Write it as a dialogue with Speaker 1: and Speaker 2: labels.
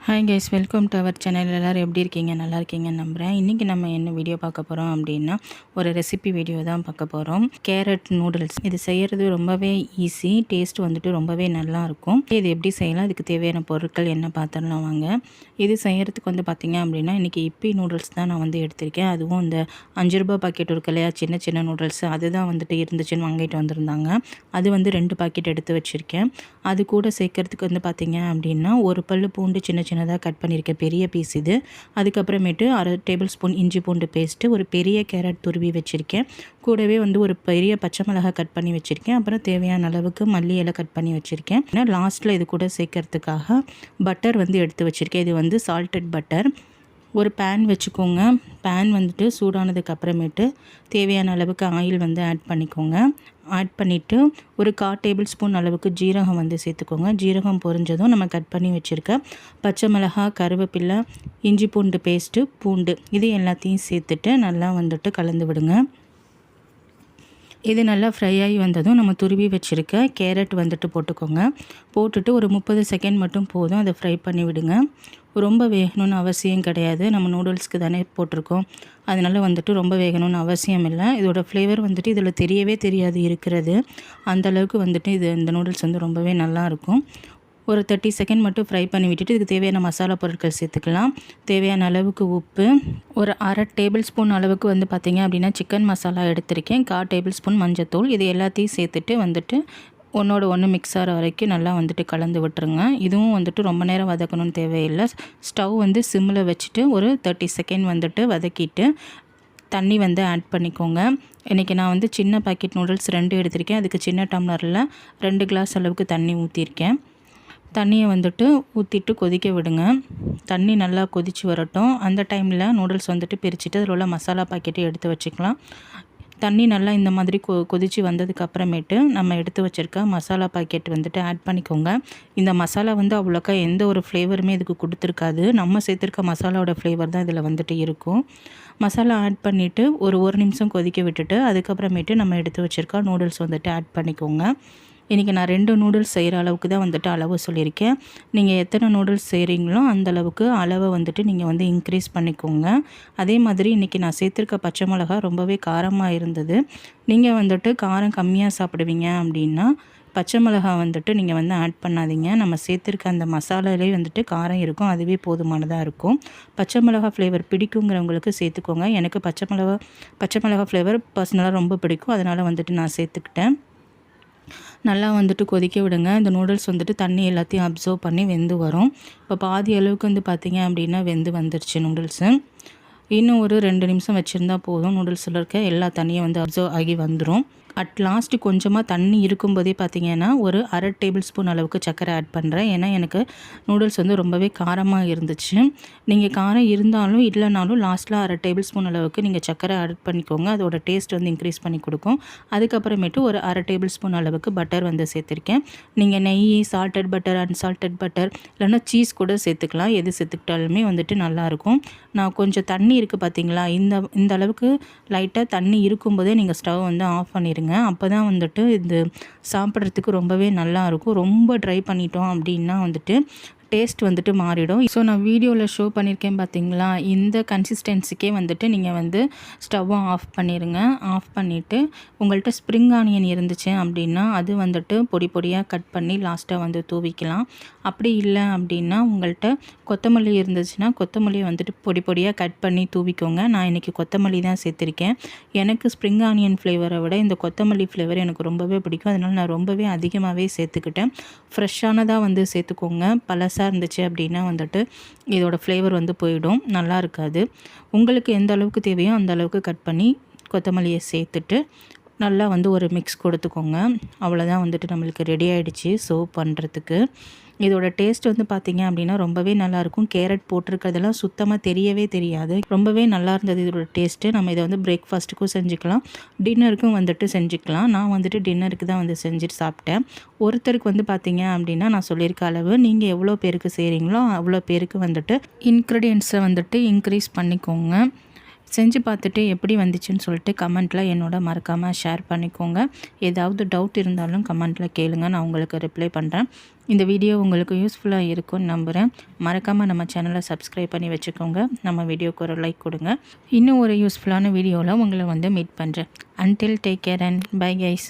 Speaker 1: Hi guys, welcome to our channel. எல்லோரும் எப்படி இருக்கீங்க? நல்லா இருக்கீங்கன்னு நம்புகிறேன். இன்றைக்கி நம்ம என்ன வீடியோ பார்க்க போகிறோம் அப்படின்னா, ஒரு ரெசிபி வீடியோ தான் பார்க்க போகிறோம். Carrot noodles. இது செய்கிறது ரொம்பவே ஈஸி. டேஸ்ட் வந்துட்டு ரொம்பவே நல்லாயிருக்கும். இது எப்படி செய்யலாம், இதுக்கு தேவையான பொருட்கள் என்ன பார்த்துடலாம் வாங்க. இது செய்கிறதுக்கு வந்து பார்த்திங்க அப்படின்னா, இன்றைக்கி இப்பி நூடுல்ஸ் தான் நான் வந்து எடுத்திருக்கேன். அதுவும் இந்த 5 ரூபா பாக்கெட் இருக்கு இல்லையா, சின்ன சின்ன நூடுல்ஸ், அதுதான் வந்துட்டு இருந்துச்சுன்னு வாங்கிட்டு வந்திருந்தாங்க. அது வந்து 2 பாக்கெட் எடுத்து வச்சுருக்கேன். அது கூட சேர்க்கறதுக்கு வந்து பார்த்திங்க அப்படின்னா, ஒரு பல்லு பூண்டு சின்ன சின்னதாக கட் பண்ணியிருக்கேன், பெரிய பீஸ் இது. அதுக்கப்புறமேட்டு 1/2 டேபிள் ஸ்பூன் இஞ்சி பூண்டு பேஸ்ட்டு, ஒரு பெரிய கேரட் துருவி வச்சுருக்கேன். கூடவே வந்து ஒரு பெரிய பச்சை மிளகாய் கட் பண்ணி வச்சுருக்கேன். அப்புறம் தேவையான அளவுக்கு மல்லி இலை கட் பண்ணி வச்சுருக்கேன். லாஸ்ட்டில் இது கூட சேர்க்கறதுக்காக பட்டர் வந்து எடுத்து வச்சுருக்கேன். இது வந்து சால்டட் பட்டர். ஒரு பேன் வச்சுக்கோங்க. பேன் வந்துட்டு சூடானதுக்கு அப்புறமேட்டு தேவையான அளவுக்கு ஆயில் வந்து ஆட் பண்ணிக்கோங்க. ஆட் பண்ணிவிட்டு ஒரு 1/4 டேபிள் ஸ்பூன் அளவுக்கு ஜீரகம் வந்து சேர்த்துக்கோங்க. ஜீரகம் பொரிஞ்சதும் நம்ம கட் பண்ணி வச்சுருக்க பச்சை மிளகாய், கருவேப்பிலை, இஞ்சி பூண்டு பேஸ்ட்டு, பூண்டு இது எல்லாத்தையும் சேர்த்துட்டு நல்லா வந்துட்டு கலந்து விடுங்க. இது நல்லா ஃப்ரை ஆகி வந்ததும் நம்ம துருவி வச்சுருக்க கேரட் வந்துட்டு போட்டுக்கோங்க. போட்டுட்டு ஒரு 30 செகண்ட் மட்டும் போதும், அதை ஃப்ரை பண்ணி விடுங்க. ரொம்ப வேகணும்னு அவசியம் கிடையாது. நம்ம நூடுல்ஸ்க்கு தானே போட்டிருக்கோம், அதனால் வந்துட்டு ரொம்ப வேகணும்னு அவசியம் இல்லை. இதோட ஃப்ளேவர் வந்துட்டு இதில் தெரியவே தெரியாது இருக்கிறது. அந்தளவுக்கு வந்துட்டு இந்த நூடுல்ஸ் வந்து ரொம்பவே நல்லாயிருக்கும். ஒரு 30 செகண்ட் மட்டும் ஃப்ரை பண்ணி விட்டுட்டு இதுக்கு தேவையான மசாலா பொருட்கள் சேர்த்துக்கலாம். தேவையான அளவுக்கு உப்பு, ஒரு 1/2 டேபிள் ஸ்பூன் அளவுக்கு வந்து பார்த்திங்க அப்படின்னா சிக்கன் மசாலா எடுத்திருக்கேன். 1/4 டேபிள் ஸ்பூன் மஞ்சத்தூள். இது எல்லாத்தையும் சேர்த்துட்டு வந்துட்டு ஒன்றோட ஒன்று மிக்ஸ் ஆகிற வரைக்கும் நல்லா வந்துட்டு கலந்து விட்டுருங்க. இதுவும் வந்துட்டு ரொம்ப நேரம் வதக்கணும்னு தேவையில்லை. ஸ்டவ் வந்து சிம்மில் வச்சுட்டு ஒரு 30 செகண்ட் வந்துட்டு வதக்கிட்டு தண்ணி வந்து ஆட் பண்ணிக்கோங்க. இன்றைக்கி நான் வந்து சின்ன பாக்கெட் நூடுல்ஸ் 2 எடுத்திருக்கேன். அதுக்கு சின்ன டம்ளரில் 2 கிளாஸ் அளவுக்கு தண்ணி ஊற்றிருக்கேன். தண்ணியை வந்துட்டு ஊற்றிட்டு கொதிக்க விடுங்க. தண்ணி நல்லா கொதித்து வரட்டும். அந்த டைமில் நூடுல்ஸ் வந்துட்டு பிரிச்சுட்டு அதில் உள்ள மசாலா பாக்கெட்டை எடுத்து வச்சுக்கலாம். தண்ணி நல்லா இந்த மாதிரி கொதித்து வந்ததுக்கு அப்புறமேட்டு நம்ம எடுத்து வச்சுருக்க மசாலா பாக்கெட் வந்துட்டு ஆட் பண்ணிக்கோங்க. இந்த மசாலா வந்து அவ்வளோக்கா எந்த ஒரு ஃப்ளேவருமே இதுக்கு கொடுத்துருக்காது. நம்ம சேர்த்துருக்க மசாலாவோட ஃப்ளேவர் தான் இதில் வந்துட்டு இருக்கும். மசாலா ஆட் பண்ணிவிட்டு ஒரு நிமிஷம் கொதிக்க விட்டுட்டு அதுக்கப்புறமேட்டு நம்ம எடுத்து வச்சுருக்க நூடுல்ஸ் வந்துட்டு ஆட் பண்ணிக்கோங்க. இன்றைக்கி நான் 2 நூடுல்ஸ் செய்கிற அளவுக்கு தான் வந்துட்டு அளவு சொல்லியிருக்கேன். நீங்கள் எத்தனை நூடுல்ஸ் செய்கிறீங்களோ அந்தளவுக்கு அளவை வந்துட்டு நீங்கள் வந்து இன்க்ரீஸ் பண்ணிக்கோங்க. அதே மாதிரி இன்றைக்கி நான் சேர்த்துருக்க பச்சை மிளகா ரொம்பவே காரமாக இருந்தது. நீங்கள் வந்துட்டு காரம் கம்மியாக சாப்பிடுவீங்க அப்படின்னா பச்சை மிளகா வந்துட்டு நீங்கள் வந்து ஆட் பண்ணாதீங்க. நம்ம சேர்த்துருக்க அந்த மசாலாலே வந்துட்டு காரம் இருக்கும், அதுவே போதுமானதாக இருக்கும். பச்சை மிளகா ஃப்ளேவர் பிடிக்குங்கிறவங்களுக்கு சேர்த்துக்கோங்க. எனக்கு பச்சை மிளகா ஃப்ளேவர் பர்சனலாக ரொம்ப பிடிக்கும், அதனால் வந்துட்டு நான் சேர்த்துக்கிட்டேன். நல்லா வந்துட்டு கொதிக்க விடுங்க. இந்த நூடுல்ஸ் வந்துட்டு தண்ணி எல்லாத்தையும் அப்சர்வ் பண்ணி வெந்து வரும். இப்போ பாதி அளவுக்கு வந்து பார்த்திங்க அப்படின்னா வெந்து வந்துருச்சு நூடுல்ஸு. இன்னும் ஒரு 2 நிமிஷம் வச்சுருந்தா போதும். நூடுல்ஸில் இருக்க எல்லா தண்ணியும் வந்து அப்சர்வ் ஆகி வந்துடும். அட் லாஸ்ட்டு கொஞ்சமாக தண்ணி இருக்கும்போதே பார்த்திங்கன்னா ஒரு 1/2 டேபிள் ஸ்பூன் அளவுக்கு சர்க்கரை ஆட் பண்ணுறேன். ஏன்னா எனக்கு நூடுல்ஸ் வந்து ரொம்பவே காரமாக இருந்துச்சு. நீங்கள் காரம் இருந்தாலும் இல்லைனாலும் லாஸ்ட்டில் 1/2 டேபிள் ஸ்பூன் அளவுக்கு நீங்கள் சர்க்கரை ஆட் பண்ணிக்கோங்க. அதோட டேஸ்ட் வந்து இன்க்ரீஸ் பண்ணி கொடுக்கும். அதுக்கப்புறமேட்டு ஒரு 1/2 டேபிள் ஸ்பூன் அளவுக்கு பட்டர் வந்து சேர்த்துருக்கேன். நீங்கள் நெய், சால்டட் பட்டர், அன்சால்டட் பட்டர் இல்லைன்னா சீஸ் கூட சேர்த்துக்கலாம். எது சேர்த்துக்கிட்டாலுமே வந்துட்டு நல்லாயிருக்கும். நான் கொஞ்சம் தண்ணி இருக்குது பார்த்திங்களா, இந்த அளவுக்கு லைட்டாக தண்ணி இருக்கும்போதே நீங்கள் ஸ்டவ் வந்து ஆஃப் பண்ணிடுங்க. அப்போ தான் வந்துட்டு இது சாப்பிட்றதுக்கு ரொம்பவே நல்லாயிருக்கும். ரொம்ப ட்ரை பண்ணிட்டோம் அப்படின்னா வந்துட்டு டேஸ்ட் வந்துட்டு மாறிடும். ஸோ நான் வீடியோவில் ஷோ பண்ணியிருக்கேன் பார்த்திங்களா, இந்த கன்சிஸ்டன்சிக்கே வந்துட்டு நீங்கள் வந்து ஸ்டவ்வை ஆஃப் பண்ணிடுங்க. ஆஃப் பண்ணிவிட்டு உங்கள்கிட்ட ஸ்ப்ரிங் ஆனியன் இருந்துச்சு அப்படின்னா அது வந்துட்டு பொடி பொடியாக கட் பண்ணி லாஸ்ட்டாக வந்து தூவிக்கலாம். அப்படி இல்லை அப்படின்னா உங்கள்கிட்ட கொத்தமல்லி இருந்துச்சுன்னா கொத்தமல்லியை வந்துட்டு பொடி பொடியாக கட் பண்ணி தூவிக்கோங்க. நான் இன்றைக்கி கொத்தமல்லி தான் சேர்த்துருக்கேன். எனக்கு ஸ்ப்ரிங் ஆனியன் ஃப்ளேவரை விட இந்த கொத்தமல்லி ஃப்ளேவர் எனக்கு ரொம்பவே பிடிக்கும். அதனால் நான் ரொம்பவே அதிகமாகவே சேர்த்துக்கிட்டேன். ஃப்ரெஷ்ஷானதாக வந்து சேர்த்துக்கோங்க. பழசாக இருந்துச்சு அப்படின்னா வந்துட்டு இதோட ஃப்ளேவர் வந்து போயிடும், நல்லா இருக்காது. உங்களுக்கு எந்த அளவுக்கு தேவையோ அந்த அளவுக்கு கட் பண்ணி கொத்தமல்லியை சேர்த்துட்டு நல்லா வந்து ஒரு மிக்ஸ் கொடுத்துக்கோங்க. அவ்வளோதான், வந்துட்டு நம்மளுக்கு ரெடி ஆகிடுச்சு சர்வ் பண்ணுறதுக்கு. இதோட டேஸ்ட் வந்து பார்த்திங்க அப்படின்னா ரொம்பவே நல்லாயிருக்கும். கேரட் போட்டிருக்கிறதெல்லாம் சுத்தமாக தெரியவே தெரியாது. ரொம்பவே நல்லா இருந்தது இதோட டேஸ்ட்டு. நம்ம இதை வந்து பிரேக்ஃபாஸ்ட்டுக்கும் செஞ்சுக்கலாம், டின்னருக்கும் வந்துட்டு செஞ்சுக்கலாம். நான் வந்துட்டு டின்னருக்கு தான் வந்து செஞ்சுட்டு சாப்பிட்டேன். ஒருத்தருக்கு வந்து பார்த்திங்க அப்படின்னா நான் சொல்லியிருக்க அளவு நீங்கள் எவ்வளோ பேருக்கு செய்கிறீங்களோ அவ்வளோ பேருக்கு வந்துட்டு இன்க்ரீடியன்ட்ஸை வந்துட்டு இன்க்ரீஸ் பண்ணிக்கோங்க. செஞ்சு பார்த்துட்டு எப்படி வந்துச்சுன்னு சொல்லிட்டு கமெண்ட்டில் என்னோட மறக்காமல் ஷேர் பண்ணிக்கோங்க. ஏதாவது டவுட் இருந்தாலும் கமெண்ட்டில் கேளுங்க, நான் உங்களுக்கு ரிப்ளை பண்ணுறேன். இந்த வீடியோ உங்களுக்கு யூஸ்ஃபுல்லாக இருக்கும்னு நம்புகிறேன். மறக்காமல் நம்ம சேனலை சப்ஸ்கிரைப் பண்ணி வச்சுக்கோங்க. நம்ம வீடியோக்கு ஒரு லைக் கொடுங்க. இன்னும் ஒரு யூஸ்ஃபுல்லான வீடியோவில் உங்களை மீட் பண்ணுறேன். Until take care and bye guys.